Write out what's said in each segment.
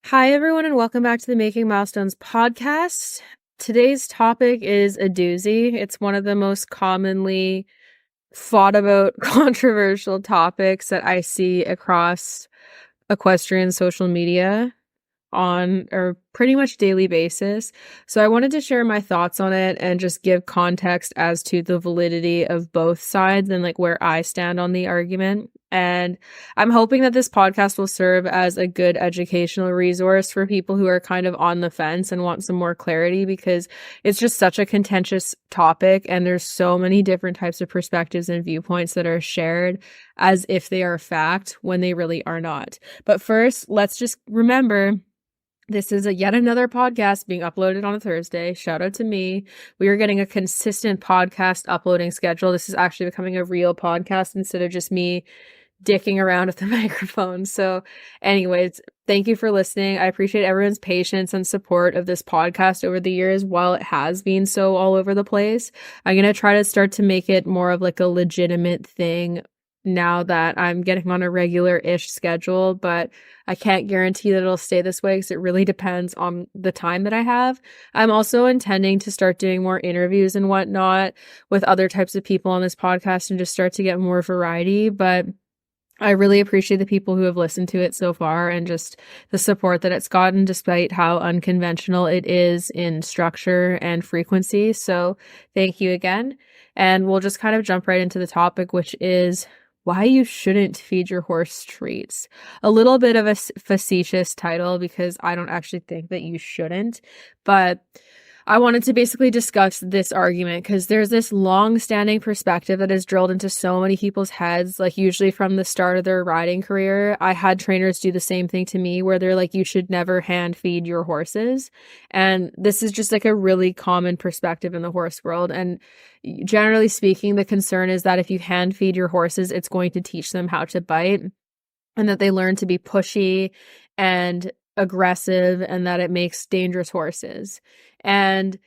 Hi, everyone, and welcome back to the Making Milestones podcast. Today's topic is a doozy. It's one of the most commonly fought about controversial topics that I see across equestrian social media on a pretty much daily basis. So I wanted to share my thoughts on it and just give context as to the validity of both sides and like where I stand on the argument. And I'm hoping that this podcast will serve as a good educational resource for people who are kind of on the fence and want some more clarity, because it's just such a contentious topic and there's so many different types of perspectives and viewpoints that are shared as if they are fact when they really are not. But first, let's just remember, this is yet another podcast being uploaded on a Thursday. Shout out to me. We are getting a consistent podcast uploading schedule. This is actually becoming a real podcast instead of just me dicking around with the microphone. So anyways, thank you for listening. I appreciate everyone's patience and support of this podcast over the years. While it has been so all over the place, I'm going to try to start to make it more of like a legitimate thing now that I'm getting on a regular-ish schedule, but I can't guarantee that it'll stay this way because it really depends on the time that I have. I'm also intending to start doing more interviews and whatnot with other types of people on this podcast and just start to get more variety, but I really appreciate the people who have listened to it so far and just the support that it's gotten despite how unconventional it is in structure and frequency. So thank you again. And we'll just kind of jump right into the topic, which is why you shouldn't feed your horse treats. A little bit of a facetious title because I don't actually think that you shouldn't, but I wanted to basically discuss this argument because there's this long-standing perspective that is drilled into so many people's heads, like usually from the start of their riding career. I had trainers do the same thing to me where they're like, you should never hand feed your horses. And this is just like a really common perspective in the horse world. And generally speaking, the concern is that if you hand feed your horses, it's going to teach them how to bite and that they learn to be pushy and aggressive and that it makes dangerous horses. And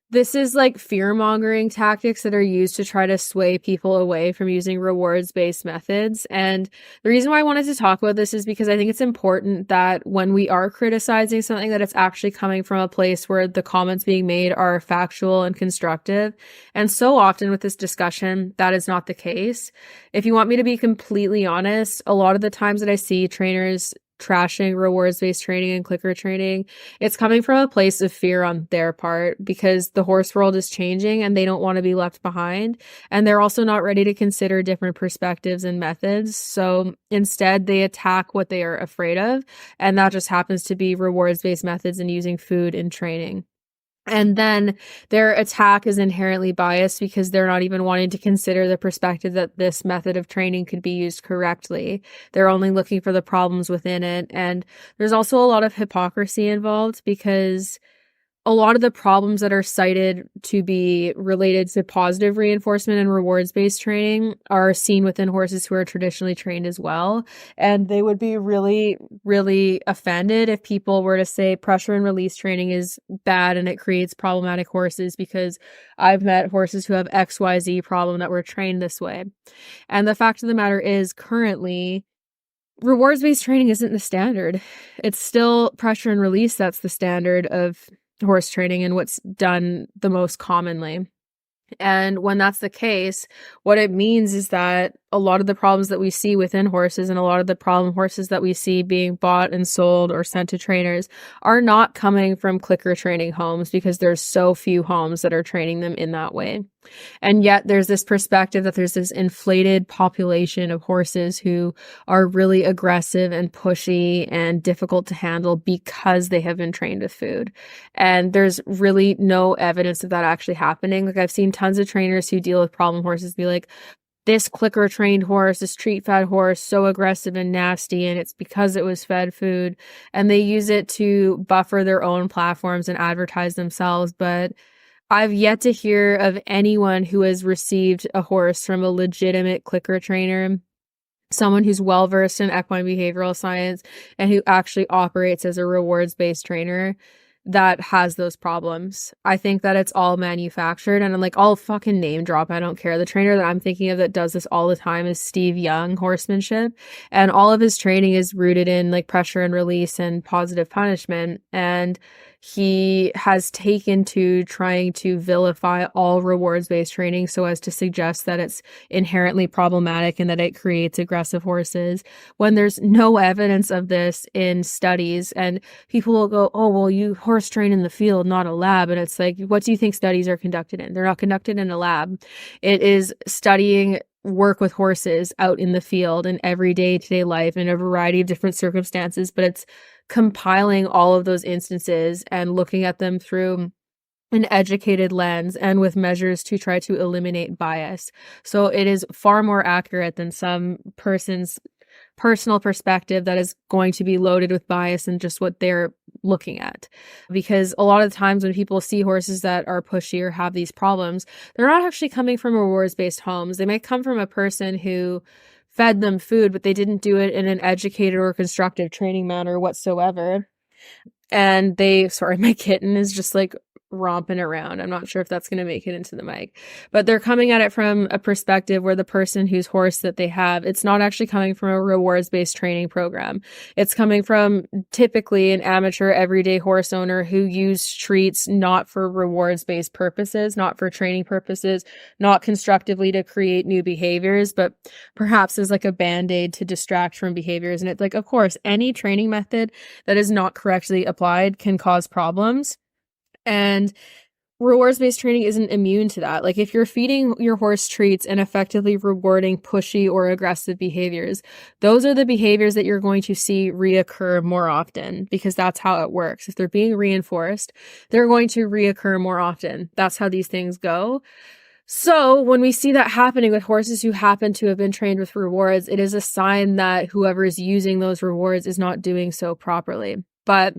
this is like fear-mongering tactics that are used to try to sway people away from using rewards-based methods. And the reason why I wanted to talk about this is because I think it's important that when we are criticizing something, that it's actually coming from a place where the comments being made are factual and constructive. And so often with this discussion, that is not the case. If you want me to be completely honest, a lot of the times that I see trainers trashing rewards-based training and clicker training, it's coming from a place of fear on their part because the horse world is changing and they don't want to be left behind. And they're also not ready to consider different perspectives and methods. So instead, they attack what they are afraid of. And that just happens to be rewards-based methods and using food in training. And then their attack is inherently biased because they're not even wanting to consider the perspective that this method of training could be used correctly. They're only looking for the problems within it. And there's also a lot of hypocrisy involved because a lot of the problems that are cited to be related to positive reinforcement and rewards-based training are seen within horses who are traditionally trained as well. And they would be really, really offended if people were to say pressure and release training is bad and it creates problematic horses, because I've met horses who have XYZ problem that were trained this way. And the fact of the matter is, currently, rewards-based training isn't the standard. It's still pressure and release that's the standard of horse training and what's done the most commonly. And when that's the case, what it means is that a lot of the problems that we see within horses and a lot of the problem horses that we see being bought and sold or sent to trainers are not coming from clicker training homes, because there's so few homes that are training them in that way. And yet there's this perspective that there's this inflated population of horses who are really aggressive and pushy and difficult to handle because they have been trained with food. And there's really no evidence of that actually happening. Like, I've seen tons of trainers who deal with problem horses be like, this clicker trained horse, this treat fed horse, so aggressive and nasty, and it's because it was fed food. And they use it to buffer their own platforms and advertise themselves. But I've yet to hear of anyone who has received a horse from a legitimate clicker trainer, someone who's well-versed in equine behavioral science and who actually operates as a rewards-based trainer, that has those problems. I think that it's all manufactured, and I'm like, I'll fucking name drop. I don't care. The trainer that I'm thinking of that does this all the time is Steve Young, horsemanship. And all of his training is rooted in like pressure and release and positive punishment. And he has taken to trying to vilify all rewards-based training so as to suggest that it's inherently problematic and that it creates aggressive horses, when there's no evidence of this in studies. And people will go, oh, well, you horse train in the field, not a lab. And it's like, what do you think studies are conducted in? They're not conducted in a lab. It is studying work with horses out in the field in everyday to-day life in a variety of different circumstances, but it's compiling all of those instances and looking at them through an educated lens and with measures to try to eliminate bias. So it is far more accurate than some person's personal perspective that is going to be loaded with bias and just what they're looking at. Because a lot of the times when people see horses that are pushy or have these problems, they're not actually coming from rewards-based homes. They might come from a person who fed them food, but they didn't do it in an educated or constructive training manner whatsoever. And sorry, my kitten is just like romping around. I'm not sure if that's going to make it into the mic, but they're coming at it from a perspective where the person whose horse that they have, it's not actually coming from a rewards-based training program. It's coming from typically an amateur everyday horse owner who used treats not for rewards-based purposes, not for training purposes, not constructively to create new behaviors, but perhaps as like a band-aid to distract from behaviors. And it's like, of course, any training method that is not correctly applied can cause problems. And rewards-based training isn't immune to that. Like if you're feeding your horse treats and effectively rewarding pushy or aggressive behaviors, those are the behaviors that you're going to see reoccur more often because that's how it works. If they're being reinforced, they're going to reoccur more often. That's how these things go. So when we see that happening with horses who happen to have been trained with rewards, it is a sign that whoever is using those rewards is not doing so properly. But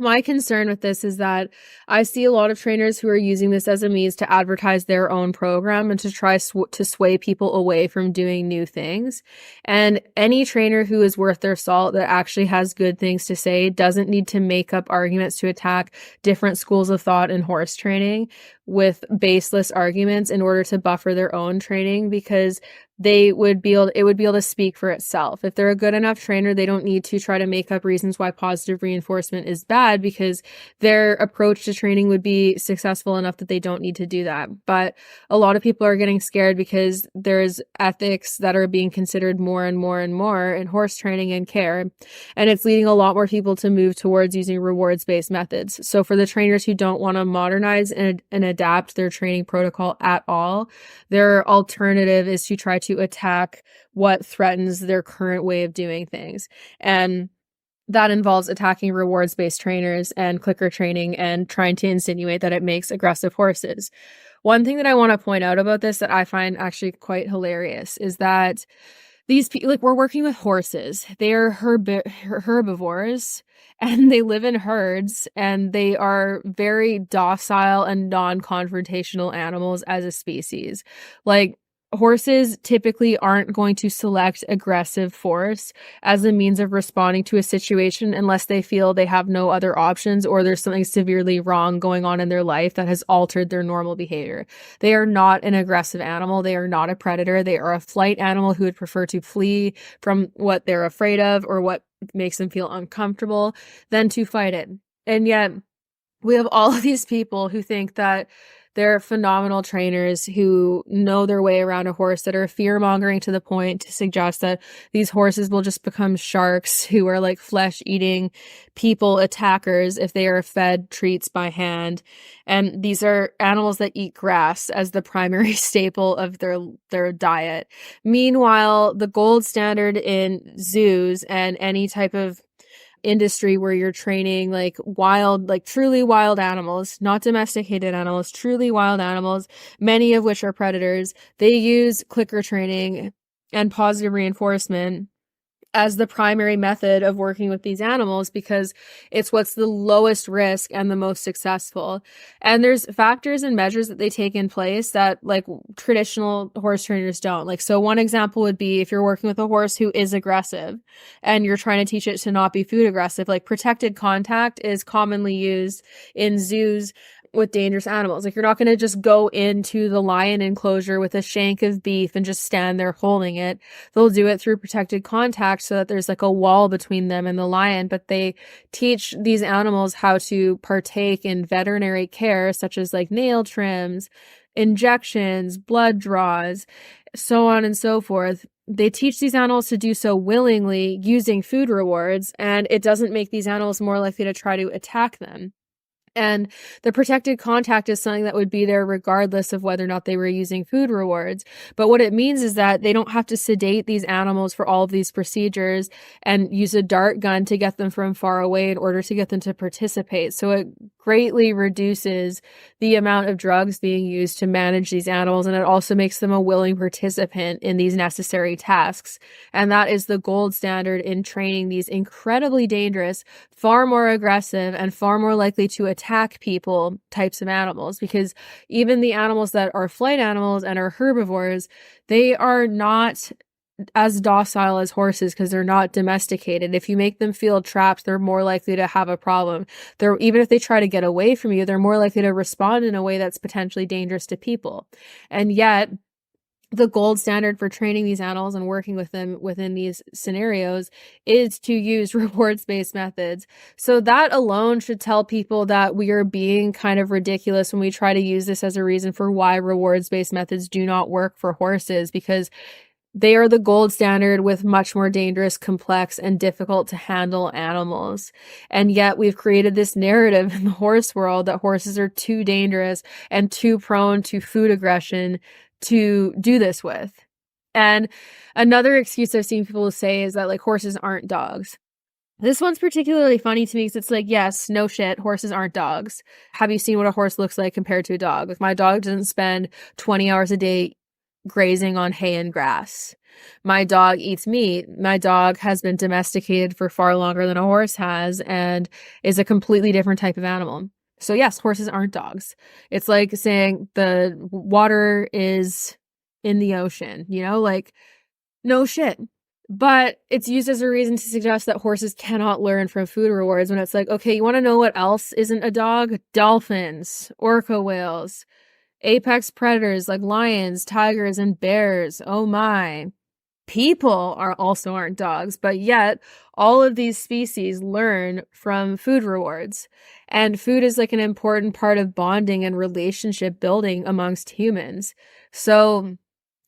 my concern with this is that I see a lot of trainers who are using this as a means to advertise their own program and to try to sway people away from doing new things. And any trainer who is worth their salt that actually has good things to say doesn't need to make up arguments to attack different schools of thought in horse training with baseless arguments in order to buffer their own training, because it would be able to speak for itself. If they're a good enough trainer, they don't need to try to make up reasons why positive reinforcement is bad, because their approach to training would be successful enough that they don't need to do that. But a lot of people are getting scared because there's ethics that are being considered more and more and more in horse training and care. And it's leading a lot more people to move towards using rewards-based methods. So for the trainers who don't want to modernize and adapt their training protocol at all, their alternative is to try to attack what threatens their current way of doing things. And that involves attacking rewards-based trainers and clicker training and trying to insinuate that it makes aggressive horses. One thing that I want to point out about this that I find actually quite hilarious is that these people, like, we're working with horses. They are herbivores and they live in herds and they are very docile and non-confrontational animals as a species. Like, horses typically aren't going to select aggressive force as a means of responding to a situation unless they feel they have no other options or there's something severely wrong going on in their life that has altered their normal behavior. They are not an aggressive animal. They are not a predator. They are a flight animal who would prefer to flee from what they're afraid of or what makes them feel uncomfortable than to fight it. And yet we have all of these people who think that they're phenomenal trainers who know their way around a horse, that are fear-mongering to the point to suggest that these horses will just become sharks who are like flesh-eating people attackers if they are fed treats by hand. And these are animals that eat grass as the primary staple of their diet. Meanwhile, the gold standard in zoos and any type of industry where you're training like truly wild animals, not domesticated animals, truly wild animals, many of which are predators, they use clicker training and positive reinforcement as the primary method of working with these animals because it's what's the lowest risk and the most successful. And there's factors and measures that they take in place that like traditional horse trainers don't. Like, so one example would be if you're working with a horse who is aggressive and you're trying to teach it to not be food aggressive, like protected contact is commonly used in zoos with dangerous animals. Like, you're not going to just go into the lion enclosure with a shank of beef and just stand there holding it. They'll do it through protected contact so that there's like a wall between them and the lion, but they teach these animals how to partake in veterinary care, such as like nail trims, injections, blood draws, so on and so forth. They teach these animals to do so willingly using food rewards, and it doesn't make these animals more likely to try to attack them. And the protected contact is something that would be there regardless of whether or not they were using food rewards. But what it means is that they don't have to sedate these animals for all of these procedures and use a dart gun to get them from far away in order to get them to participate. So it greatly reduces the amount of drugs being used to manage these animals. And it also makes them a willing participant in these necessary tasks. And that is the gold standard in training these incredibly dangerous, far more aggressive, and far more likely to attack people types of animals, because even the animals that are flight animals and are herbivores, they are not as docile as horses because they're not domesticated. If you make them feel trapped, they're more likely to have a problem. Even if they try to get away from you, they're more likely to respond in a way that's potentially dangerous to people. And yet, the gold standard for training these animals and working with them within these scenarios is to use rewards-based methods. So that alone should tell people that we are being kind of ridiculous when we try to use this as a reason for why rewards-based methods do not work for horses, because they are the gold standard with much more dangerous, complex, and difficult to handle animals. And yet we've created this narrative in the horse world that horses are too dangerous and too prone to food aggression to do this with. And another excuse I've seen people say is that like horses aren't dogs. This one's particularly funny to me because it's like, yes, no shit, horses aren't dogs. Have you seen what a horse looks like compared to a dog? Like, my dog doesn't spend 20 hours a day grazing on hay and grass. My dog eats meat. My dog has been domesticated for far longer than a horse has and is a completely different type of animal. So yes, horses aren't dogs. It's like saying the water is in the ocean, like, no shit. But it's used as a reason to suggest that horses cannot learn from food rewards when it's like, okay, you want to know what else isn't a dog? Dolphins, orca whales, apex predators like lions, tigers, and bears. Oh my. People aren't dogs, but yet all of these species learn from food rewards. And food is like an important part of bonding and relationship building amongst humans. So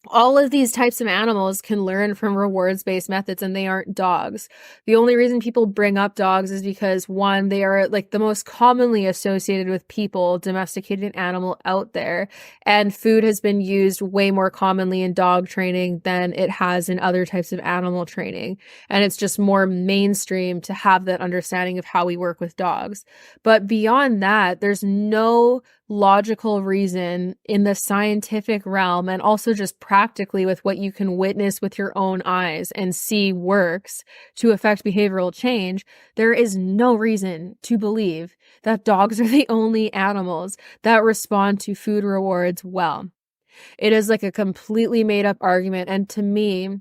all of these types of animals can learn from rewards-based methods, and they aren't dogs. The only reason people bring up dogs is because, one, they are like the most commonly associated with people domesticated animal out there, and food has been used way more commonly in dog training than it has in other types of animal training. And it's just more mainstream to have that understanding of how we work with dogs. But beyond that, there's no logical reason in the scientific realm, and also just practically with what you can witness with your own eyes and see works to affect behavioral change. There is no reason to believe that dogs are the only animals that respond to food rewards well. It is like a completely made up argument. And to me,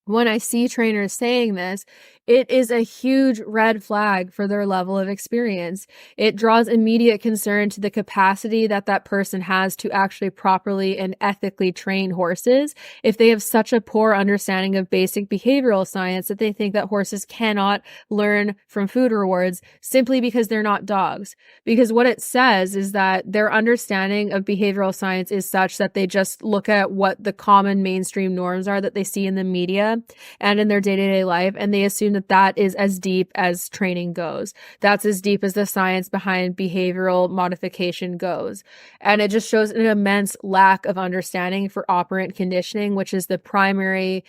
when I see trainers saying this, it is a huge red flag for their level of experience. It draws immediate concern to the capacity that that person has to actually properly and ethically train horses if they have such a poor understanding of basic behavioral science that they think that horses cannot learn from food rewards simply because they're not dogs. Because what it says is that their understanding of behavioral science is such that they just look at what the common mainstream norms are that they see in the media and in their day-to-day life, and they assume that that is as deep as training goes. That's as deep as the science behind behavioral modification goes. And it just shows an immense lack of understanding for operant conditioning, which is the primary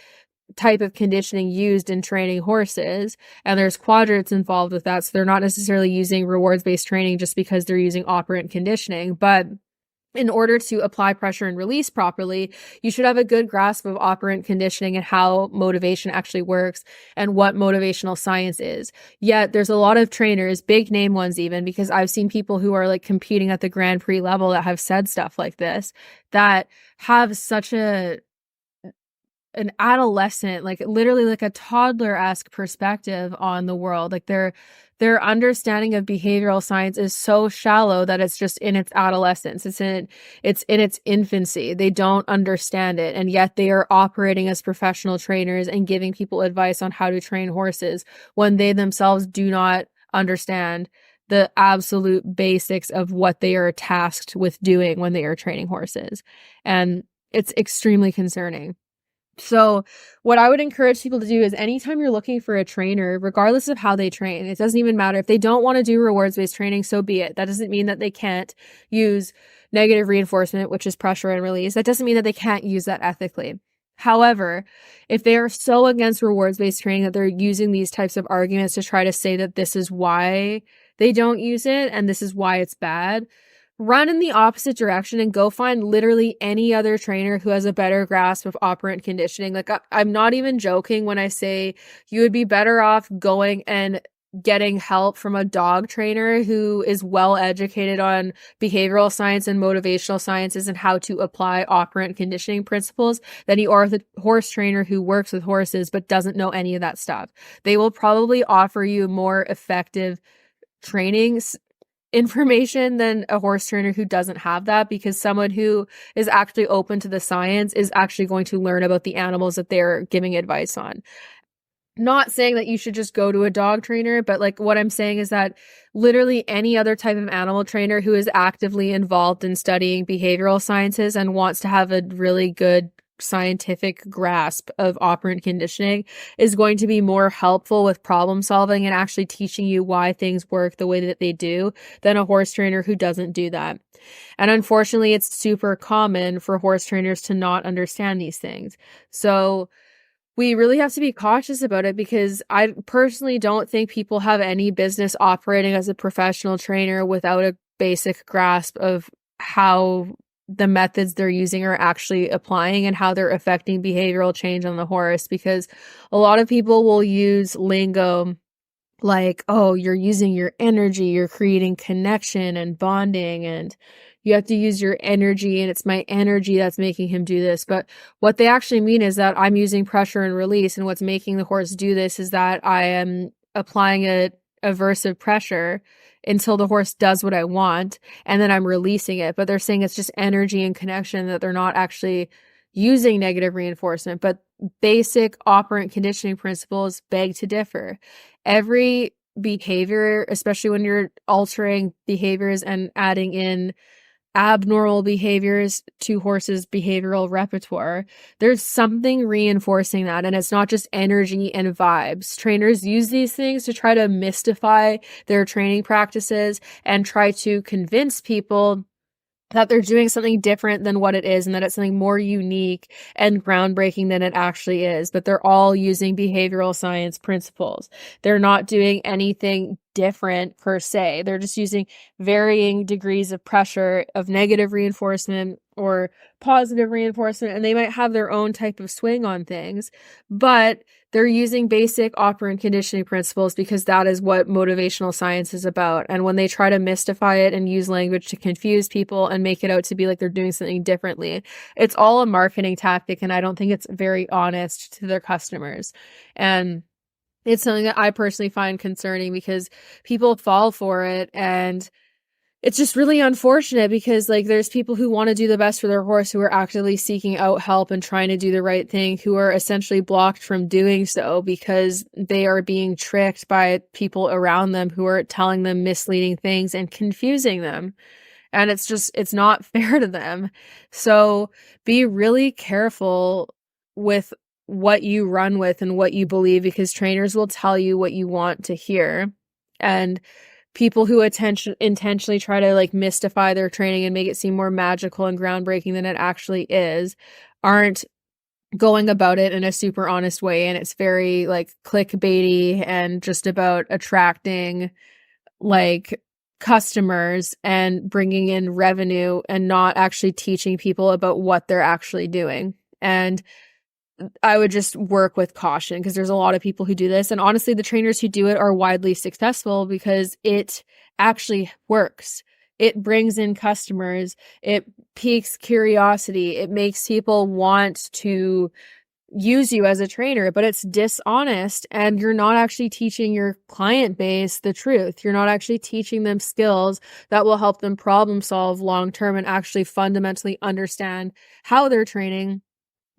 type of conditioning used in training horses. And there's quadrants involved with that. So they're not necessarily using rewards-based training just because they're using operant conditioning. But in order to apply pressure and release properly, you should have a good grasp of operant conditioning and how motivation actually works and what motivational science is. Yet there's a lot of trainers, big name ones even, because I've seen people who are like competing at the Grand Prix level that have said stuff like this, that have such an adolescent, like literally like a toddler-esque perspective on the world. Like their understanding of behavioral science is so shallow that it's just in its adolescence. It's in its infancy. They don't understand it. And yet they are operating as professional trainers and giving people advice on how to train horses when they themselves do not understand the absolute basics of what they are tasked with doing when they are training horses. And it's extremely concerning. So what I would encourage people to do is anytime you're looking for a trainer, regardless of how they train, it doesn't even matter. If they don't want to do rewards-based training, so be it. That doesn't mean that they can't use negative reinforcement, which is pressure and release. That doesn't mean that they can't use that ethically. However, if they are so against rewards-based training that they're using these types of arguments to try to say that this is why they don't use it and this is why it's bad, run in the opposite direction and go find literally any other trainer who has a better grasp of operant conditioning. Like, I'm not even joking when I say you would be better off going and getting help from a dog trainer who is well educated on behavioral science and motivational sciences and how to apply operant conditioning principles than you are the horse trainer who works with horses but doesn't know any of that stuff. They will probably offer you more effective trainings information than a horse trainer who doesn't have that, because someone who is actually open to the science is actually going to learn about the animals that they're giving advice on. Not saying that you should just go to a dog trainer, but like what I'm saying is that literally any other type of animal trainer who is actively involved in studying behavioral sciences and wants to have a really good scientific grasp of operant conditioning is going to be more helpful with problem solving and actually teaching you why things work the way that they do than a horse trainer who doesn't do that. And unfortunately, it's super common for horse trainers to not understand these things. So we really have to be cautious about it, because I personally don't think people have any business operating as a professional trainer without a basic grasp of how the methods they're using are actually applying and how they're affecting behavioral change on the horse. Because a lot of people will use lingo like, oh, you're using your energy, you're creating connection and bonding, and you have to use your energy, and it's my energy that's making him do this. But what they actually mean is that I'm using pressure and release, and what's making the horse do this is that I am applying a aversive pressure until the horse does what I want, and then I'm releasing it. But they're saying it's just energy and connection, that they're not actually using negative reinforcement. But basic operant conditioning principles beg to differ. Every behavior, especially when you're altering behaviors and adding in abnormal behaviors to horses' behavioral repertoire, there's something reinforcing that. And it's not just energy and vibes. Trainers use these things to try to mystify their training practices and try to convince people that they're doing something different than what it is, and that it's something more unique and groundbreaking than it actually is. But they're all using behavioral science principles. They're not doing anything different per se. They're just using varying degrees of pressure, of negative reinforcement or positive reinforcement, and they might have their own type of swing on things, but they're using basic operant conditioning principles because that is what motivational science is about. And when they try to mystify it and use language to confuse people and make it out to be like they're doing something differently, it's all a marketing tactic, and I don't think it's very honest to their customers. And it's something that I personally find concerning, because people fall for it, and it's just really unfortunate, because like there's people who want to do the best for their horse, who are actively seeking out help and trying to do the right thing, who are essentially blocked from doing so because they are being tricked by people around them who are telling them misleading things and confusing them. And it's not fair to them. So be really careful with what you run with and what you believe, because trainers will tell you what you want to hear. And people who intentionally try to like mystify their training and make it seem more magical and groundbreaking than it actually is aren't going about it in a super honest way. And it's very like clickbaity and just about attracting like customers and bringing in revenue and not actually teaching people about what they're actually doing. And I would just work with caution because there's a lot of people who do this. And honestly, the trainers who do it are widely successful because it actually works. It brings in customers. It piques curiosity. It makes people want to use you as a trainer, but it's dishonest and you're not actually teaching your client base the truth. You're not actually teaching them skills that will help them problem solve long term and actually fundamentally understand how they're training,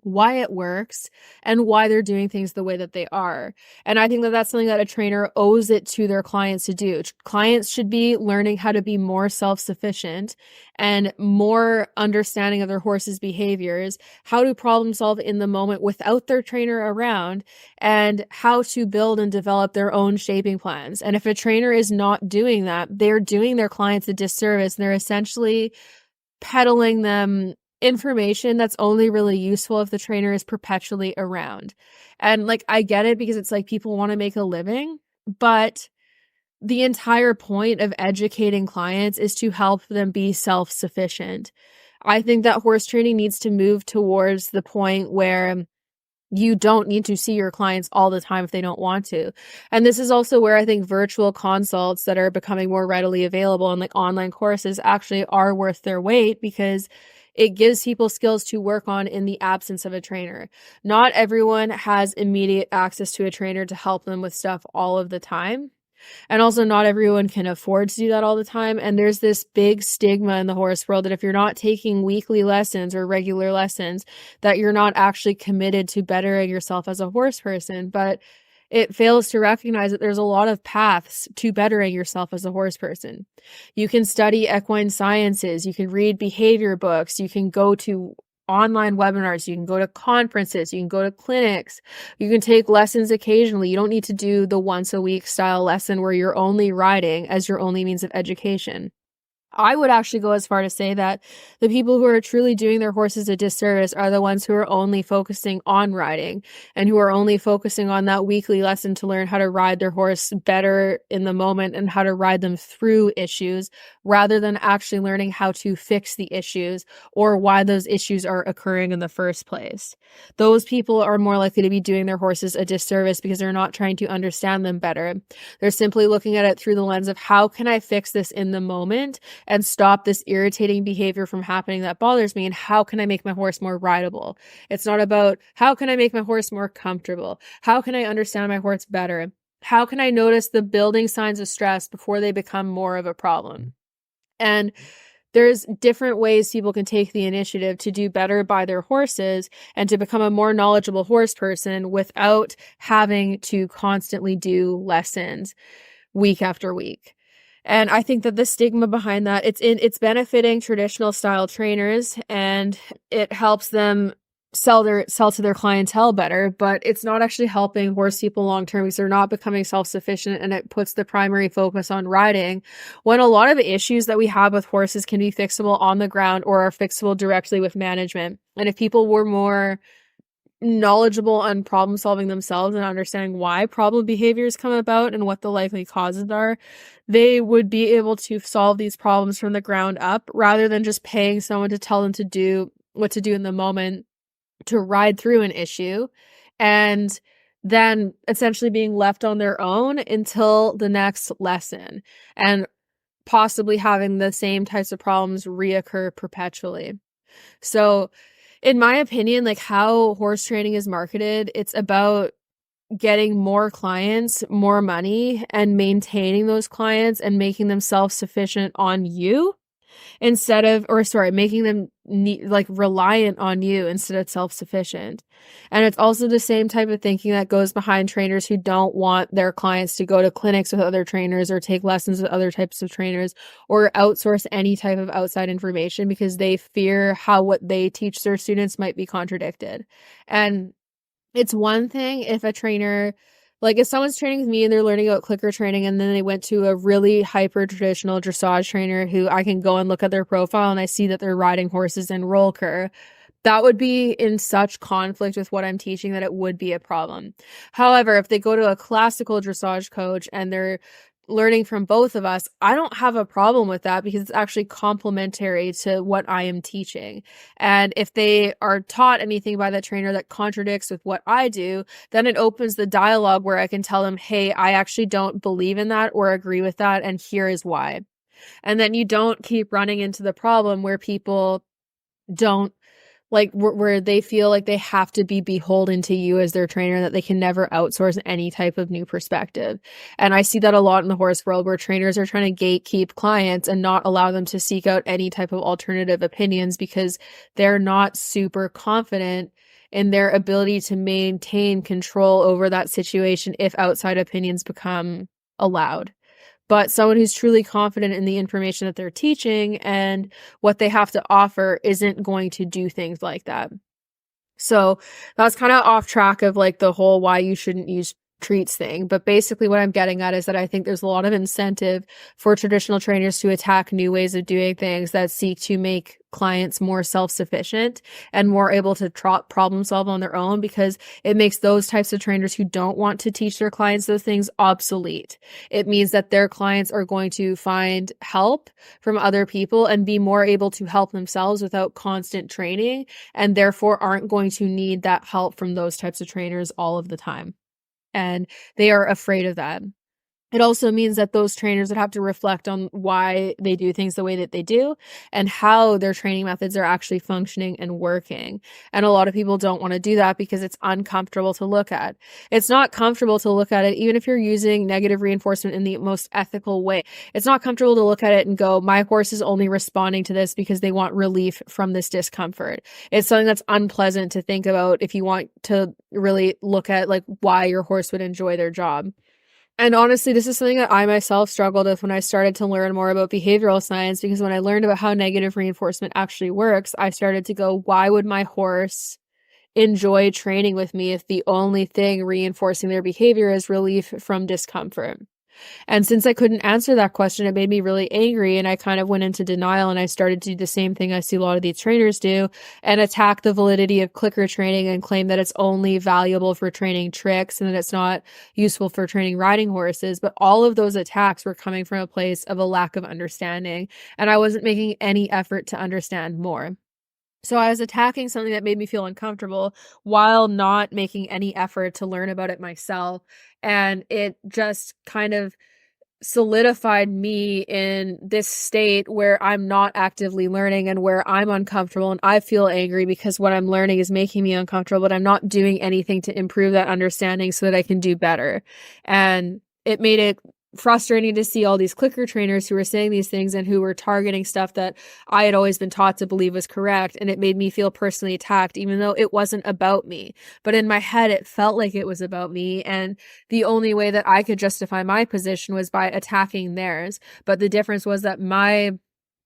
why it works, and why they're doing things the way that they are. And I think that that's something that a trainer owes it to their clients to do. Clients should be learning how to be more self-sufficient and more understanding of their horse's behaviors, how to problem solve in the moment without their trainer around, and how to build and develop their own shaping plans. And if a trainer is not doing that, they're doing their clients a disservice. They're essentially peddling them information that's only really useful if the trainer is perpetually around. And like, I get it because it's like people want to make a living, but the entire point of educating clients is to help them be self-sufficient. I think that horse training needs to move towards the point where you don't need to see your clients all the time if they don't want to. And this is also where I think virtual consults that are becoming more readily available and like online courses actually are worth their weight because it gives people skills to work on in the absence of a trainer. Not everyone has immediate access to a trainer to help them with stuff all of the time. And also not everyone can afford to do that all the time. And there's this big stigma in the horse world that if you're not taking weekly lessons or regular lessons, that you're not actually committed to bettering yourself as a horse person. But it fails to recognize that there's a lot of paths to bettering yourself as a horse person. You can study equine sciences, you can read behavior books, you can go to online webinars, you can go to conferences, you can go to clinics, you can take lessons occasionally. You don't need to do the once a week style lesson where you're only riding as your only means of education. I would actually go as far to say that the people who are truly doing their horses a disservice are the ones who are only focusing on riding and who are only focusing on that weekly lesson to learn how to ride their horse better in the moment and how to ride them through issues rather than actually learning how to fix the issues or why those issues are occurring in the first place. Those people are more likely to be doing their horses a disservice because they're not trying to understand them better. They're simply looking at it through the lens of how can I fix this in the moment and stop this irritating behavior from happening that bothers me, and how can I make my horse more rideable? It's not about how can I make my horse more comfortable? How can I understand my horse better? How can I notice the building signs of stress before they become more of a problem? And there's different ways people can take the initiative to do better by their horses and to become a more knowledgeable horse person without having to constantly do lessons week after week. And I think that the stigma behind that, it's benefiting traditional style trainers and it helps them sell to their clientele better, but it's not actually helping horse people long term because they're not becoming self-sufficient, and it puts the primary focus on riding when a lot of the issues that we have with horses can be fixable on the ground or are fixable directly with management. And if people were more knowledgeable on problem solving themselves and understanding why problem behaviors come about and what the likely causes are, they would be able to solve these problems from the ground up rather than just paying someone to tell them to do what to do in the moment to ride through an issue and then essentially being left on their own until the next lesson and possibly having the same types of problems reoccur perpetually. So in my opinion, like how horse training is marketed, it's about getting more clients, more money, and maintaining those clients and making them self-sufficient on you making them reliant on you instead of self-sufficient. And it's also the same type of thinking that goes behind trainers who don't want their clients to go to clinics with other trainers or take lessons with other types of trainers or outsource any type of outside information because they fear how what they teach their students might be contradicted. And it's one thing if a trainer, like if someone's training with me and they're learning about clicker training and then they went to a really hyper traditional dressage trainer who I can go and look at their profile and I see that they're riding horses in roll cur, that would be in such conflict with what I'm teaching that it would be a problem. However, if they go to a classical dressage coach and they're learning from both of us, I don't have a problem with that because it's actually complementary to what I am teaching. And if they are taught anything by the trainer that contradicts with what I do, then it opens the dialogue where I can tell them, hey, I actually don't believe in that or agree with that, and here is why. And then you don't keep running into the problem where people don't like where they feel like they have to be beholden to you as their trainer, that they can never outsource any type of new perspective. And I see that a lot in the horse world where trainers are trying to gatekeep clients and not allow them to seek out any type of alternative opinions because they're not super confident in their ability to maintain control over that situation if outside opinions become allowed. But someone who's truly confident in the information that they're teaching and what they have to offer isn't going to do things like that. So that's kind of off track of like the whole why you shouldn't use treats thing. But basically what I'm getting at is that I think there's a lot of incentive for traditional trainers to attack new ways of doing things that seek to make clients more self-sufficient and more able to problem solve on their own, because it makes those types of trainers who don't want to teach their clients those things obsolete. It means that their clients are going to find help from other people and be more able to help themselves without constant training, and therefore aren't going to need that help from those types of trainers all of the time. And they are afraid of that. It also means that those trainers would have to reflect on why they do things the way that they do and how their training methods are actually functioning and working. And a lot of people don't want to do that because it's uncomfortable to look at. It's not comfortable to look at it, even if you're using negative reinforcement in the most ethical way. It's not comfortable to look at it and go, my horse is only responding to this because they want relief from this discomfort. It's something that's unpleasant to think about if you want to really look at like why your horse would enjoy their job. And honestly, this is something that I myself struggled with when I started to learn more about behavioral science, because when I learned about how negative reinforcement actually works, I started to go, why would my horse enjoy training with me if the only thing reinforcing their behavior is relief from discomfort? And since I couldn't answer that question, it made me really angry, and I kind of went into denial, and I started to do the same thing I see a lot of these trainers do and attack the validity of clicker training and claim that it's only valuable for training tricks and that it's not useful for training riding horses. But all of those attacks were coming from a place of a lack of understanding, and I wasn't making any effort to understand more. So I was attacking something that made me feel uncomfortable while not making any effort to learn about it myself. And it just kind of solidified me in this state where I'm not actively learning and where I'm uncomfortable and I feel angry because what I'm learning is making me uncomfortable, but I'm not doing anything to improve that understanding so that I can do better. And it made it frustrating to see all these clicker trainers who were saying these things and who were targeting stuff that I had always been taught to believe was correct. And it made me feel personally attacked, even though it wasn't about me. But in my head, it felt like it was about me. And the only way that I could justify my position was by attacking theirs. But the difference was that my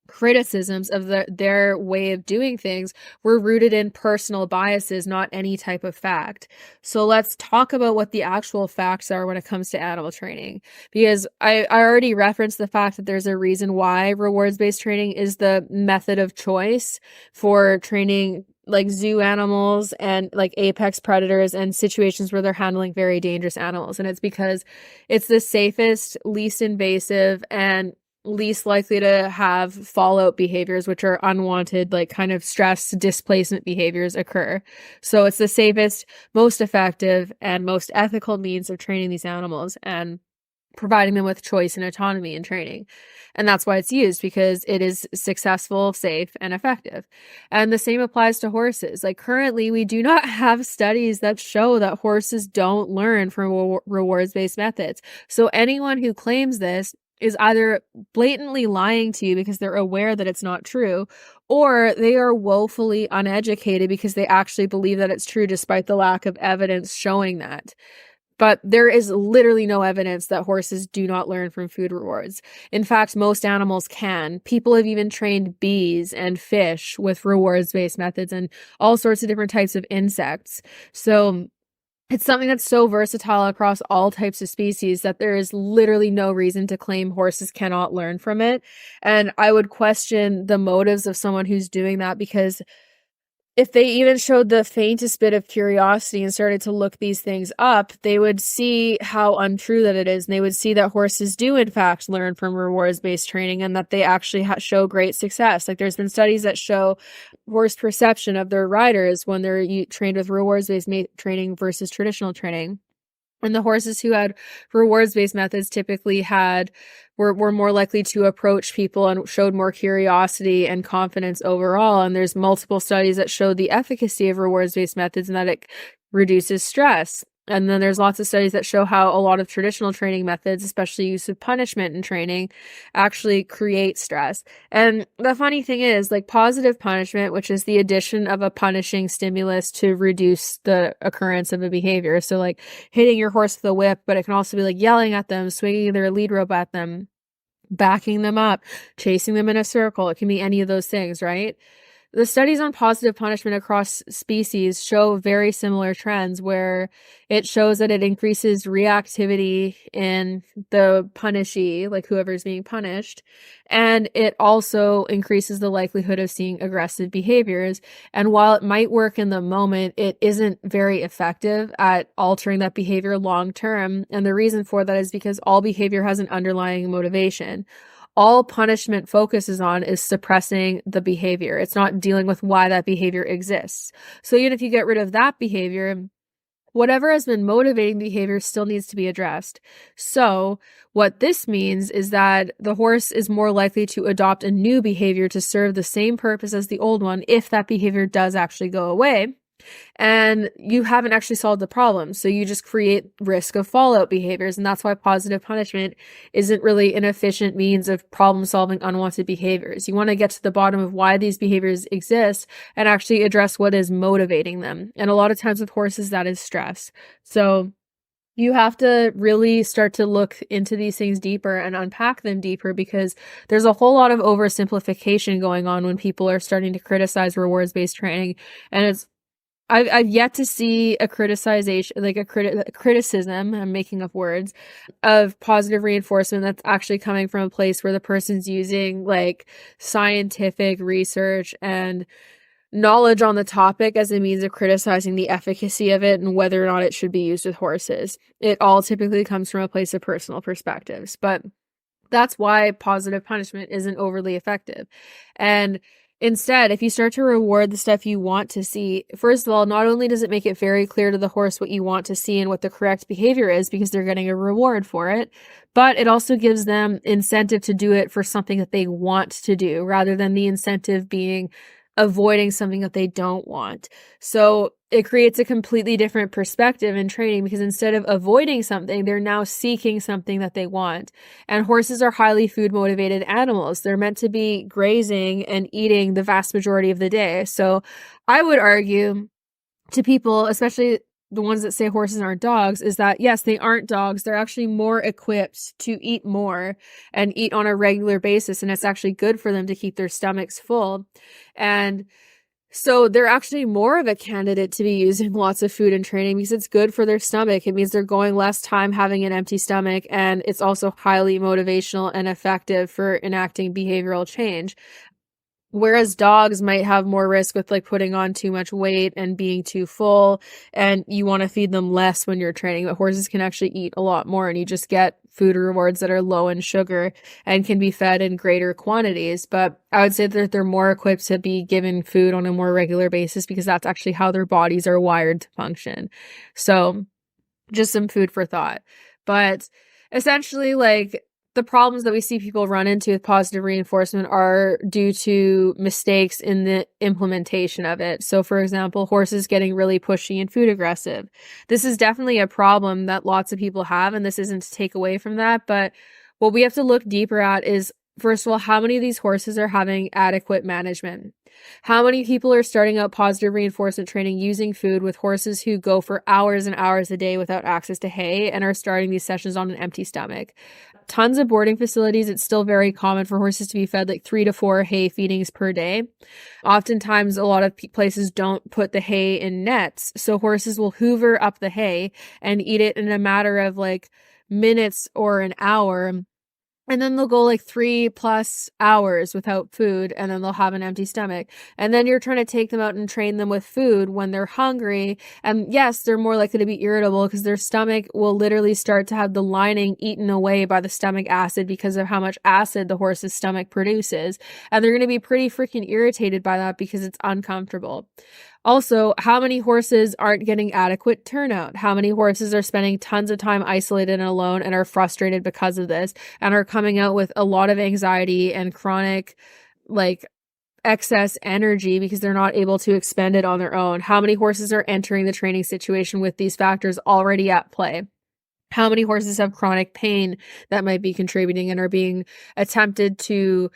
criticisms of their way of doing things were rooted in personal biases, not any type of fact. So let's talk about what the actual facts are when it comes to animal training, because I already referenced the fact that there's a reason why rewards-based training is the method of choice for training like zoo animals and like apex predators and situations where they're handling very dangerous animals. And it's because it's the safest, least invasive, and least likely to have fallout behaviors, which are unwanted, like kind of stress displacement behaviors occur. So it's the safest, most effective, and most ethical means of training these animals and providing them with choice and autonomy in training. And that's why it's used, because it is successful, safe, and effective. And the same applies to horses. Like currently, we do not have studies that show that horses don't learn from rewards-based methods. So anyone who claims this is either blatantly lying to you because they're aware that it's not true, or they are woefully uneducated because they actually believe that it's true despite the lack of evidence showing that. But there is literally no evidence that horses do not learn from food rewards. In fact, most animals can. People have even trained bees and fish with rewards-based methods and all sorts of different types of insects. So it's something that's so versatile across all types of species that there is literally no reason to claim horses cannot learn from it. And I would question the motives of someone who's doing that, because if they even showed the faintest bit of curiosity and started to look these things up, they would see how untrue that it is. And they would see that horses do, in fact, learn from rewards-based training and that they actually show great success. Like there's been studies that show horse perception of their riders when they're trained with rewards-based training versus traditional training. And the horses who had rewards-based methods typically were more likely to approach people and showed more curiosity and confidence overall. And there's multiple studies that show the efficacy of rewards-based methods and that it reduces stress. And then there's lots of studies that show how a lot of traditional training methods, especially use of punishment in training, actually create stress. And the funny thing is, like positive punishment, which is the addition of a punishing stimulus to reduce the occurrence of a behavior. So like hitting your horse with a whip, but it can also be like yelling at them, swinging their lead rope at them, backing them up, chasing them in a circle. It can be any of those things, right? The studies on positive punishment across species show very similar trends where it shows that it increases reactivity in the punishee, like whoever's being punished, and it also increases the likelihood of seeing aggressive behaviors. And while it might work in the moment, it isn't very effective at altering that behavior long term. And the reason for that is because all behavior has an underlying motivation. All punishment focuses on is suppressing the behavior. It's not dealing with why that behavior exists. So even if you get rid of that behavior, whatever has been motivating the behavior still needs to be addressed. So what this means is that the horse is more likely to adopt a new behavior to serve the same purpose as the old one if that behavior does actually go away. And you haven't actually solved the problem. So you just create risk of fallout behaviors. And that's why positive punishment isn't really an efficient means of problem solving unwanted behaviors. You want to get to the bottom of why these behaviors exist and actually address what is motivating them. And a lot of times with horses, that is stress. So you have to really start to look into these things deeper and unpack them deeper, because there's a whole lot of oversimplification going on when people are starting to criticize rewards-based training. And I've yet to see a criticization, like a criticism, I'm making up words, of positive reinforcement that's actually coming from a place where the person's using like scientific research and knowledge on the topic as a means of criticizing the efficacy of it and whether or not it should be used with horses. It all typically comes from a place of personal perspectives, but that's why positive punishment isn't overly effective. And instead, if you start to reward the stuff you want to see, first of all, not only does it make it very clear to the horse what you want to see and what the correct behavior is because they're getting a reward for it, but it also gives them incentive to do it for something that they want to do rather than the incentive being avoiding something that they don't want. So it creates a completely different perspective in training because instead of avoiding something, they're now seeking something that they want. And horses are highly food motivated animals. They're meant to be grazing and eating the vast majority of the day. So I would argue to people, especially the ones that say horses aren't dogs, is that yes, they aren't dogs. They're actually more equipped to eat more and eat on a regular basis. And it's actually good for them to keep their stomachs full. And so they're actually more of a candidate to be using lots of food in training because it's good for their stomach. It means they're going less time having an empty stomach, and it's also highly motivational and effective for enacting behavioral change. Whereas dogs might have more risk with like putting on too much weight and being too full, and you want to feed them less when you're training, but horses can actually eat a lot more and you just get food rewards that are low in sugar and can be fed in greater quantities. But I would say that they're more equipped to be given food on a more regular basis because that's actually how their bodies are wired to function. So just some food for thought. But essentially, like, the problems that we see people run into with positive reinforcement are due to mistakes in the implementation of it. So for example, horses getting really pushy and food aggressive. This is definitely a problem that lots of people have, and this isn't to take away from that. But what we have to look deeper at is, first of all, how many of these horses are having adequate management? How many people are starting out positive reinforcement training using food with horses who go for hours and hours a day without access to hay and are starting these sessions on an empty stomach? Tons of boarding facilities, it's still very common for horses to be fed like 3 to 4 hay feedings per day. Oftentimes, a lot of places don't put the hay in nets, so horses will hoover up the hay and eat it in a matter of like minutes or an hour And then they'll go like 3+ hours without food, and then they'll have an empty stomach. And then you're trying to take them out and train them with food when they're hungry. And yes, they're more likely to be irritable because their stomach will literally start to have the lining eaten away by the stomach acid because of how much acid the horse's stomach produces. And they're going to be pretty freaking irritated by that because it's uncomfortable. Also, how many horses aren't getting adequate turnout? How many horses are spending tons of time isolated and alone and are frustrated because of this and are coming out with a lot of anxiety and chronic, like, excess energy because they're not able to expend it on their own? How many horses are entering the training situation with these factors already at play? How many horses have chronic pain that might be contributing and are being attempted to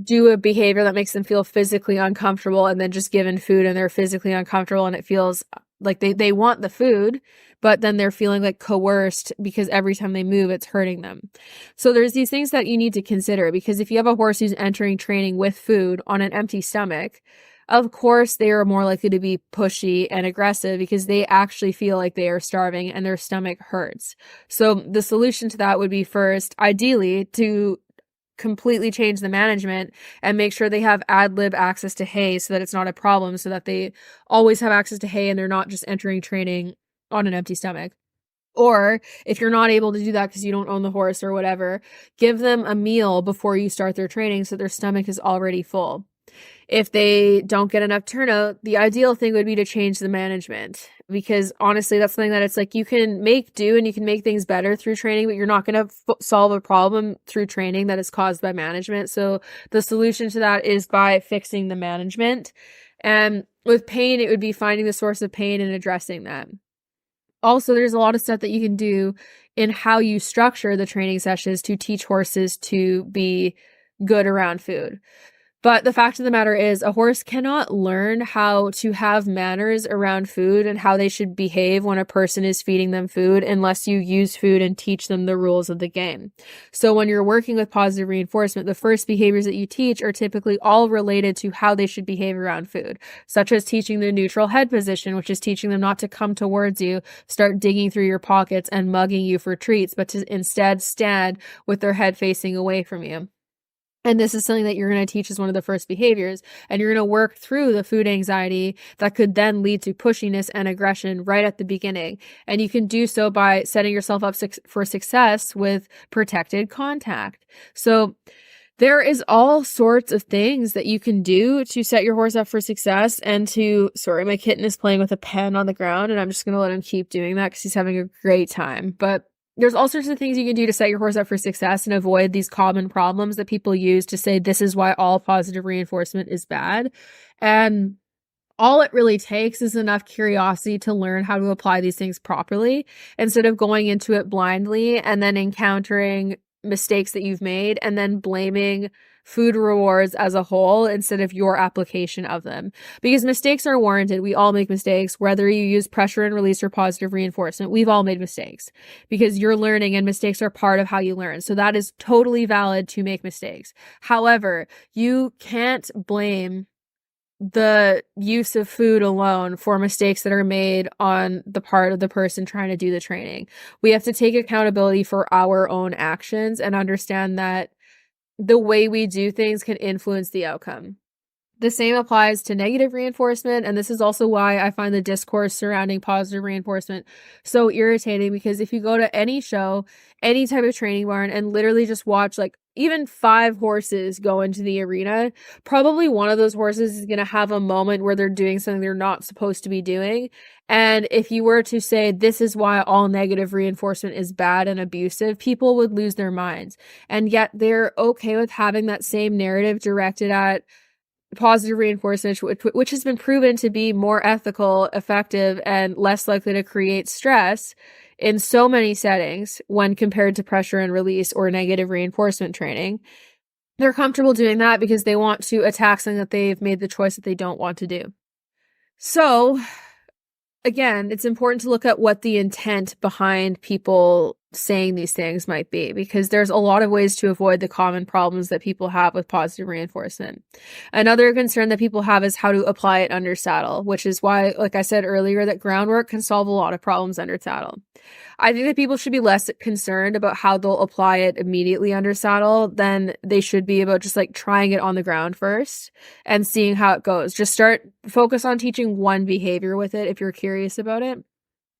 do a behavior that makes them feel physically uncomfortable and then just given food and they're physically uncomfortable and it feels like they want the food, but then they're feeling like coerced because every time they move, it's hurting them. So there's these things that you need to consider, because if you have a horse who's entering training with food on an empty stomach, of course, they are more likely to be pushy and aggressive because they actually feel like they are starving and their stomach hurts. So the solution to that would be, first, ideally, to completely change the management and make sure they have ad lib access to hay so that it's not a problem, so that they always have access to hay and they're not just entering training on an empty stomach. Or if you're not able to do that because you don't own the horse or whatever, give them a meal before you start their training so their stomach is already full. If they don't get enough turnout, the ideal thing would be to change the management, because honestly, that's something that it's like you can make do and you can make things better through training, but you're not going to solve a problem through training that is caused by management. So the solution to that is by fixing the management. And with pain, it would be finding the source of pain and addressing that. Also, there's a lot of stuff that you can do in how you structure the training sessions to teach horses to be good around food. But the fact of the matter is, a horse cannot learn how to have manners around food and how they should behave when a person is feeding them food unless you use food and teach them the rules of the game. So when you're working with positive reinforcement, the first behaviors that you teach are typically all related to how they should behave around food, such as teaching the neutral head position, which is teaching them not to come towards you, start digging through your pockets and mugging you for treats, but to instead stand with their head facing away from you. And this is something that you're going to teach as one of the first behaviors. And you're going to work through the food anxiety that could then lead to pushiness and aggression right at the beginning. And you can do so by setting yourself up for success with protected contact. So there is all sorts of things that you can do to set your horse up for success and to, sorry, my kitten is playing with a pen on the ground and I'm just going to let him keep doing that because he's having a great time. But there's all sorts of things you can do to set your horse up for success and avoid these common problems that people use to say this is why all positive reinforcement is bad. And all it really takes is enough curiosity to learn how to apply these things properly instead of going into it blindly and then encountering mistakes that you've made and then blaming food rewards as a whole instead of your application of them. Because mistakes are warranted. We all make mistakes, whether you use pressure and release or positive reinforcement. We've all made mistakes because you're learning and mistakes are part of how you learn. So that is totally valid to make mistakes. However, you can't blame the use of food alone for mistakes that are made on the part of the person trying to do the training. We have to take accountability for our own actions and understand that the way we do things can influence the outcome. The same applies to negative reinforcement, and this is also why I find the discourse surrounding positive reinforcement so irritating, because if you go to any show, any type of training barn, and literally just watch like even 5 horses go into the arena, probably one of those horses is going to have a moment where they're doing something they're not supposed to be doing. And if you were to say this is why all negative reinforcement is bad and abusive, people would lose their minds. And yet they're okay with having that same narrative directed at positive reinforcement, which has been proven to be more ethical, effective, and less likely to create stress in so many settings when compared to pressure and release or negative reinforcement training. They're comfortable doing that because they want to attack something that they've made the choice that they don't want to do. So again, it's important to look at what the intent behind people saying these things might be, because there's a lot of ways to avoid the common problems that people have with positive reinforcement. Another concern that people have is how to apply it under saddle, which is why, like I said earlier, that groundwork can solve a lot of problems under saddle. I think that people should be less concerned about how they'll apply it immediately under saddle than they should be about just like trying it on the ground first and seeing how it goes. Just focus on teaching one behavior with it if you're curious about it,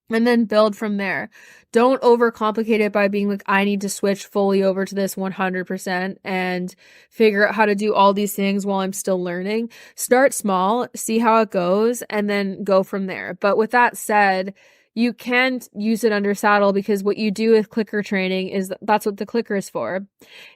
and then build from there. Don't overcomplicate it by being like, I need to switch fully over to this 100% and figure out how to do all these things while I'm still learning. Start small, see how it goes, and then go from there. But with that said, you can use it under saddle, because what you do with clicker training is that's what the clicker is for.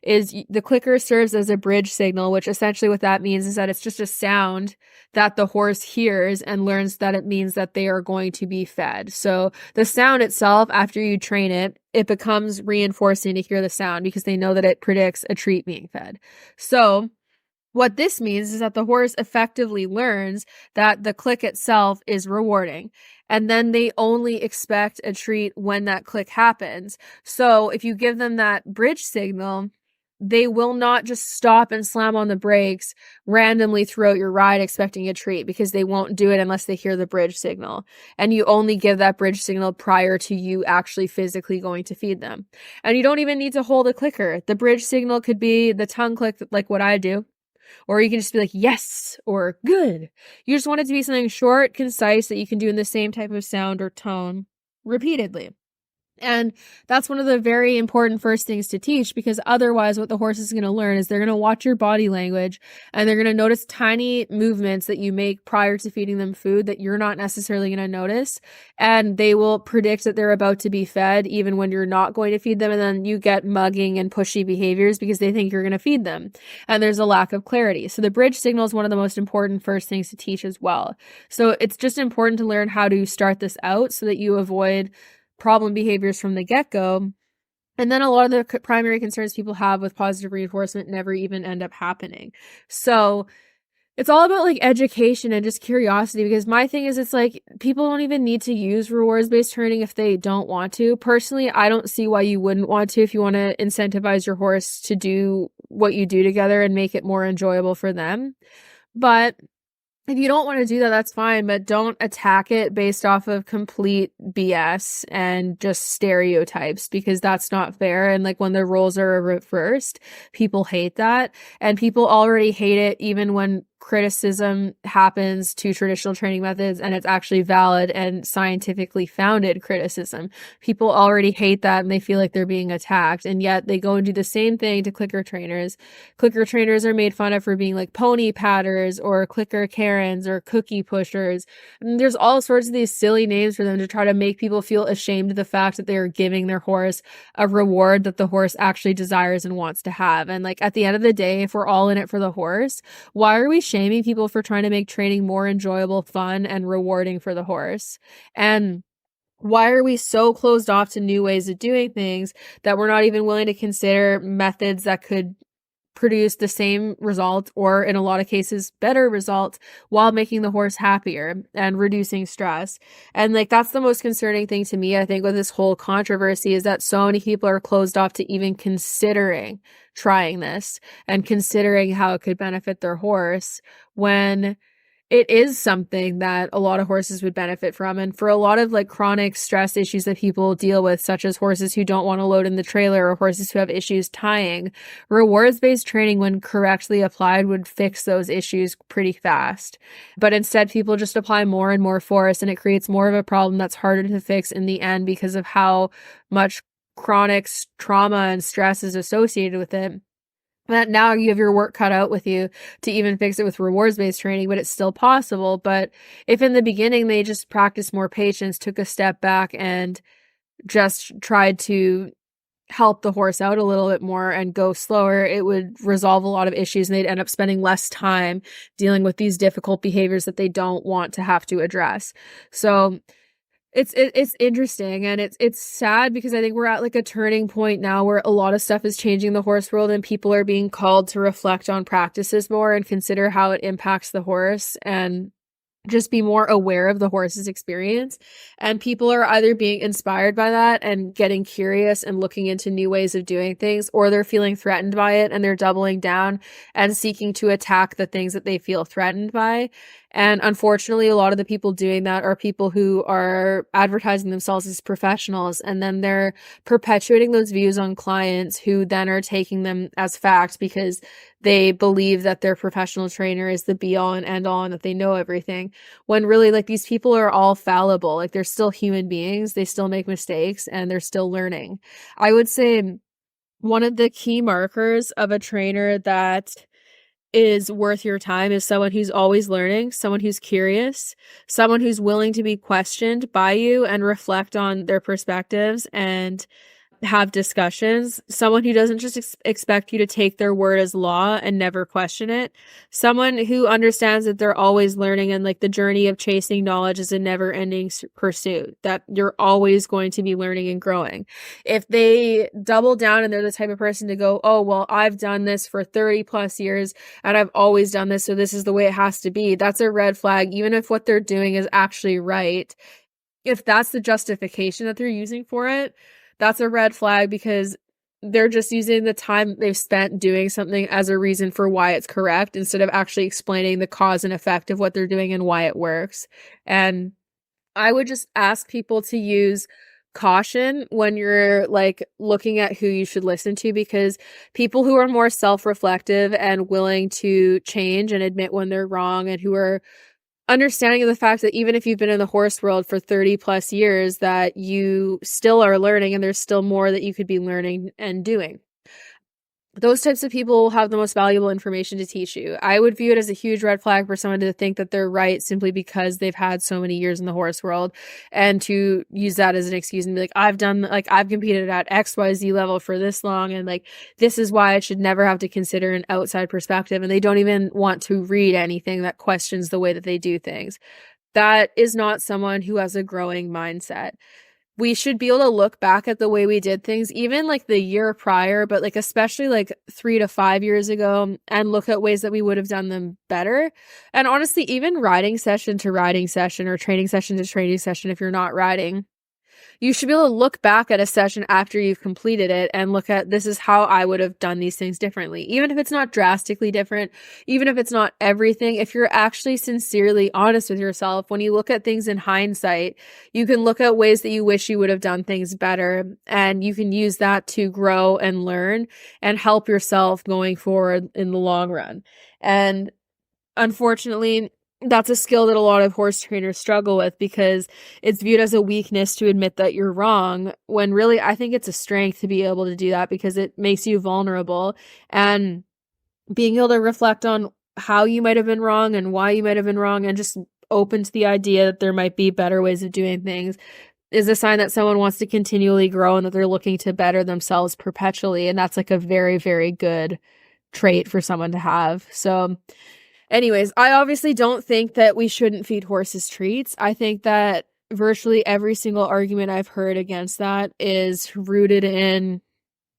Is the clicker serves as a bridge signal, which essentially what that means is that it's just a sound that the horse hears and learns that it means that they are going to be fed. So the sound itself, after you train it, it becomes reinforcing to hear the sound because they know that it predicts a treat being fed. So what this means is that the horse effectively learns that the click itself is rewarding, and then they only expect a treat when that click happens. So if you give them that bridge signal, they will not just stop and slam on the brakes randomly throughout your ride expecting a treat, because they won't do it unless they hear the bridge signal. And you only give that bridge signal prior to you actually physically going to feed them. And you don't even need to hold a clicker. The bridge signal could be the tongue click, like what I do. Or you can just be like, yes, or good. You just want it to be something short, concise, that you can do in the same type of sound or tone repeatedly. And that's one of the very important first things to teach, because otherwise what the horse is going to learn is they're going to watch your body language, and they're going to notice tiny movements that you make prior to feeding them food that you're not necessarily going to notice. And they will predict that they're about to be fed even when you're not going to feed them. And then you get mugging and pushy behaviors because they think you're going to feed them. And there's a lack of clarity. So the bridge signal is one of the most important first things to teach as well. So it's just important to learn how to start this out so that you avoid problem behaviors from the get-go. And then a lot of the primary concerns people have with positive reinforcement never even end up happening. So it's all about like education and just curiosity, because my thing is, it's like people don't even need to use rewards-based training if they don't want to. Personally, I don't see why you wouldn't want to if you want to incentivize your horse to do what you do together and make it more enjoyable for them. But if you don't want to do that, that's fine, but don't attack it based off of complete BS and just stereotypes, because that's not fair. And like when the roles are reversed, people hate that, and people already hate it even when criticism happens to traditional training methods and it's actually valid and scientifically founded criticism. People already hate that and they feel like they're being attacked, and yet they go and do the same thing to clicker trainers. Clicker trainers are made fun of for being like pony patters or clicker Karens or cookie pushers. And there's all sorts of these silly names for them to try to make people feel ashamed of the fact that they are giving their horse a reward that the horse actually desires and wants to have. And like at the end of the day, if we're all in it for the horse, why are we shaming people for trying to make training more enjoyable, fun, and rewarding for the horse? And why are we so closed off to new ways of doing things that we're not even willing to consider methods that could produce the same result, or in a lot of cases better results, while making the horse happier and reducing stress? And like that's the most concerning thing to me, I think, with this whole controversy, is that so many people are closed off to even considering trying this and considering how it could benefit their horse, when it is something that a lot of horses would benefit from. And for a lot of like chronic stress issues that people deal with, such as horses who don't want to load in the trailer or horses who have issues tying, rewards-based training, when correctly applied, would fix those issues pretty fast. But instead, people just apply more and more force, and it creates more of a problem that's harder to fix in the end because of how much chronic trauma and stress is associated with it. That now you have your work cut out with you to even fix it with rewards-based training, but it's still possible. But if in the beginning they just practiced more patience, took a step back, and just tried to help the horse out a little bit more and go slower, it would resolve a lot of issues, and they'd end up spending less time dealing with these difficult behaviors that they don't want to have to address. So it's interesting, and it's sad, because I think we're at like a turning point now where a lot of stuff is changing the horse world, and people are being called to reflect on practices more and consider how it impacts the horse. And just be more aware of the horse's experience. And people are either being inspired by that and getting curious and looking into new ways of doing things, or they're feeling threatened by it and they're doubling down and seeking to attack the things that they feel threatened by. And unfortunately, a lot of the people doing that are people who are advertising themselves as professionals, and then they're perpetuating those views on clients who then are taking them as fact because they believe that their professional trainer is the be all and end all and that they know everything, when really, like, these people are all fallible. Like, they're still human beings, they still make mistakes, and they're still learning. I would say one of the key markers of a trainer that is worth your time is someone who's always learning, someone who's curious, someone who's willing to be questioned by you and reflect on their perspectives and have discussions, someone who doesn't just expect you to take their word as law and never question it, someone who understands that they're always learning and like the journey of chasing knowledge is a never ending pursuit, that you're always going to be learning and growing. If they double down and they're the type of person to go, oh, well, I've done this for 30 plus years and I've always done this, so this is the way it has to be, that's a red flag. Even if what they're doing is actually right, if that's the justification that they're using for it, that's a red flag, because they're just using the time they've spent doing something as a reason for why it's correct, instead of actually explaining the cause and effect of what they're doing and why it works. And I would just ask people to use caution when you're like looking at who you should listen to, because people who are more self-reflective and willing to change and admit when they're wrong, and who are understanding of the fact that even if you've been in the horse world for 30 plus years, that you still are learning and there's still more that you could be learning and doing. Those types of people will have the most valuable information to teach you. I would view it as a huge red flag for someone to think that they're right simply because they've had so many years in the horse world, and to use that as an excuse and be like, I've competed at XYZ level for this long, and like, this is why I should never have to consider an outside perspective. And they don't even want to read anything that questions the way that they do things. That is not someone who has a growing mindset. We should be able to look back at the way we did things, even like the year prior, but like especially like 3 to 5 years ago, and look at ways that we would have done them better. And honestly, even riding session to riding session, or training session to training session, if you're not riding, you should be able to look back at a session after you've completed it and look at, this is how I would have done these things differently. Even if it's not drastically different, even if it's not everything, if you're actually sincerely honest with yourself, when you look at things in hindsight, you can look at ways that you wish you would have done things better, and you can use that to grow and learn and help yourself going forward in the long run. And unfortunately, that's a skill that a lot of horse trainers struggle with, because it's viewed as a weakness to admit that you're wrong, when really I think it's a strength to be able to do that, because it makes you vulnerable. And being able to reflect on how you might have been wrong and why you might have been wrong, and just open to the idea that there might be better ways of doing things, is a sign that someone wants to continually grow and that they're looking to better themselves perpetually. And that's like a very, very good trait for someone to have. So anyways, I obviously don't think that we shouldn't feed horses treats. I think that virtually every single argument I've heard against that is rooted in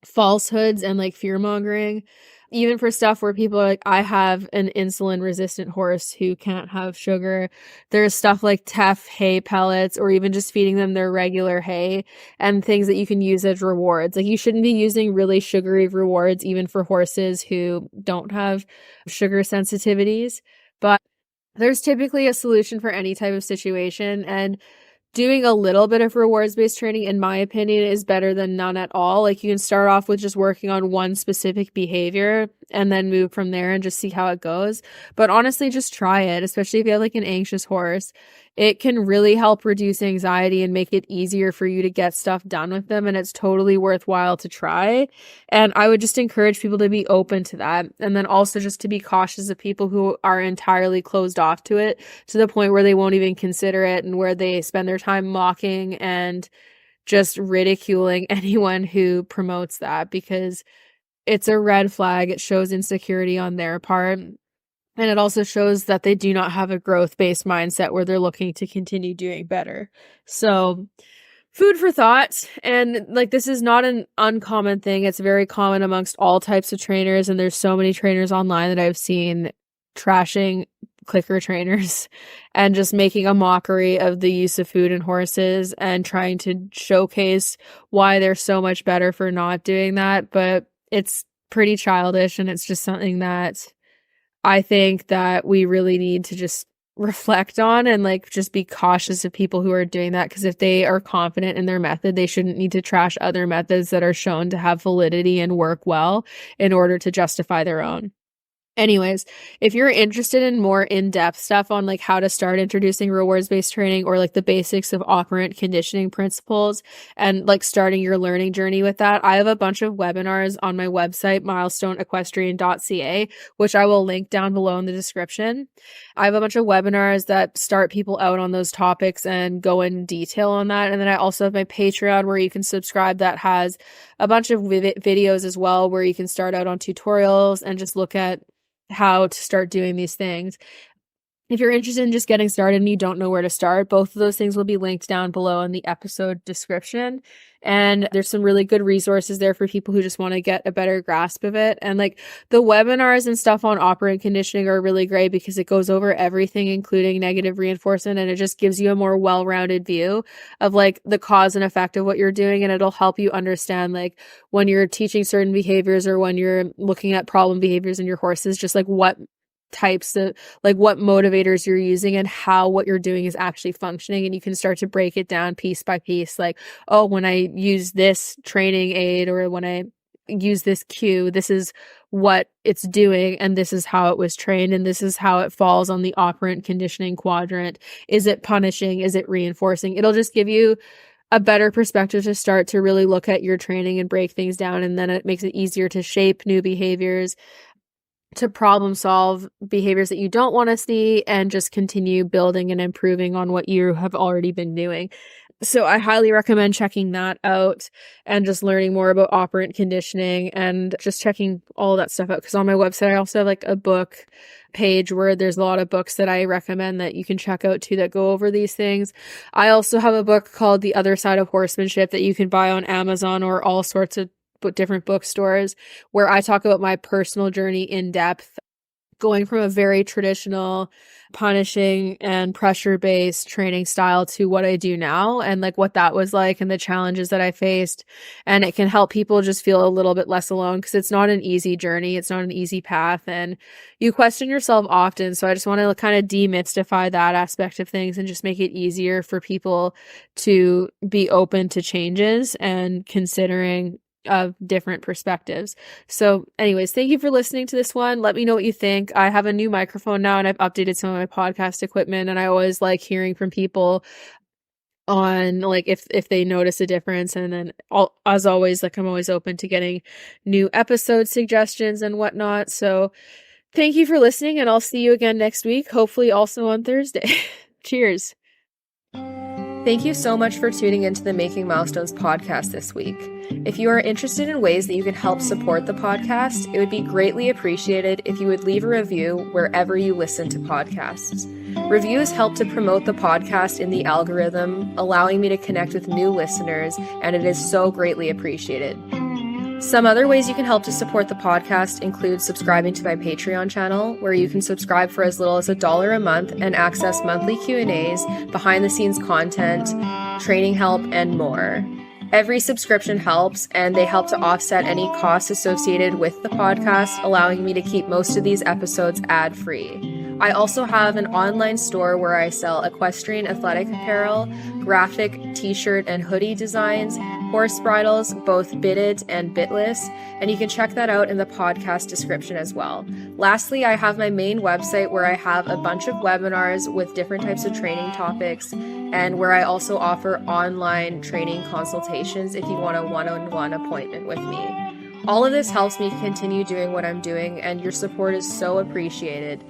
falsehoods and like fear mongering. Even for stuff where people are like, I have an insulin resistant horse who can't have sugar. There's stuff like teff hay pellets, or even just feeding them their regular hay, and things that you can use as rewards. Like, you shouldn't be using really sugary rewards, even for horses who don't have sugar sensitivities. But there's typically a solution for any type of situation, and doing a little bit of rewards-based training, in my opinion, is better than none at all. Like, you can start off with just working on one specific behavior and then move from there and just see how it goes. But honestly, just try it, especially if you have like an anxious horse. It can really help reduce anxiety and make it easier for you to get stuff done with them, and it's totally worthwhile to try. And I would just encourage people to be open to that, and then also just to be cautious of people who are entirely closed off to it, to the point where they won't even consider it, and where they spend their time mocking and just ridiculing anyone who promotes that, because it's a red flag. It shows insecurity on their part. And it also shows that they do not have a growth-based mindset where they're looking to continue doing better. So, food for thought. And like, this is not an uncommon thing. It's very common amongst all types of trainers. And there's so many trainers online that I've seen trashing clicker trainers and just making a mockery of the use of food in horses and trying to showcase why they're so much better for not doing that. But it's pretty childish, and it's just something that I think that we really need to just reflect on and like just be cautious of people who are doing that, because if they are confident in their method, they shouldn't need to trash other methods that are shown to have validity and work well in order to justify their own. Anyways, if you're interested in more in-depth stuff on like how to start introducing rewards-based training, or like the basics of operant conditioning principles and like starting your learning journey with that, I have a bunch of webinars on my website, milestoneequestrian.ca, which I will link down below in the description. I have a bunch of webinars that start people out on those topics and go in detail on that. And then I also have my Patreon where you can subscribe that has a bunch of videos as well, where you can start out on tutorials and just look at how to start doing these things. If you're interested in just getting started and you don't know where to start, both of those things will be linked down below in the episode description. And there's some really good resources there for people who just want to get a better grasp of it. And like the webinars and stuff on operant conditioning are really great because it goes over everything, including negative reinforcement, and it just gives you a more well-rounded view of like the cause and effect of what you're doing. And it'll help you understand like when you're teaching certain behaviors or when you're looking at problem behaviors in your horses, just like what types of like what motivators you're using and how what you're doing is actually functioning. And you can start to break it down piece by piece, like, oh, when I use this training aid or when I use this cue, this is what it's doing and this is how it was trained and this is how it falls on the operant conditioning quadrant. Is it punishing? Is it reinforcing? It'll just give you a better perspective to start to really look at your training and break things down, and then it makes it easier to shape new behaviors, to problem solve behaviors that you don't want to see, and just continue building and improving on what you have already been doing. So I highly recommend checking that out and just learning more about operant conditioning and just checking all that stuff out. Because on my website, I also have like a book page where there's a lot of books that I recommend that you can check out too that go over these things. I also have a book called The Other Side of Horsemanship that you can buy on Amazon or all sorts of different bookstores, where I talk about my personal journey in depth, going from a very traditional punishing and pressure-based training style to what I do now, and like what that was like and the challenges that I faced. And it can help people just feel a little bit less alone, because it's not an easy journey. It's not an easy path, and you question yourself often. So I just want to kind of demystify that aspect of things and just make it easier for people to be open to changes and considering of different perspectives. So anyways, thank you for listening to this one. Let me know what you think. I have a new microphone now and I've updated some of my podcast equipment, and I always like hearing from people on like if they notice a difference. And then as always, like I'm always open to getting new episode suggestions and whatnot. So thank you for listening, and I'll see you again next week, hopefully also on Thursday. Cheers. Thank you so much for tuning into the Making Milestones podcast this week. If you are interested in ways that you can help support the podcast, it would be greatly appreciated if you would leave a review wherever you listen to podcasts. Reviews help to promote the podcast in the algorithm, allowing me to connect with new listeners, and it is so greatly appreciated. Some other ways you can help to support the podcast include subscribing to my Patreon channel, where you can subscribe for as little as $1 a month and access monthly Q&As, behind-the-scenes content, training help, and more. Every subscription helps, and they help to offset any costs associated with the podcast, allowing me to keep most of these episodes ad-free. I also have an online store where I sell equestrian athletic apparel, graphic t-shirt and hoodie designs, horse bridles, both bitted and bitless, and you can check that out in the podcast description as well. Lastly, I have my main website where I have a bunch of webinars with different types of training topics, and where I also offer online training consultations if you want a one-on-one appointment with me. All of this helps me continue doing what I'm doing, and your support is so appreciated.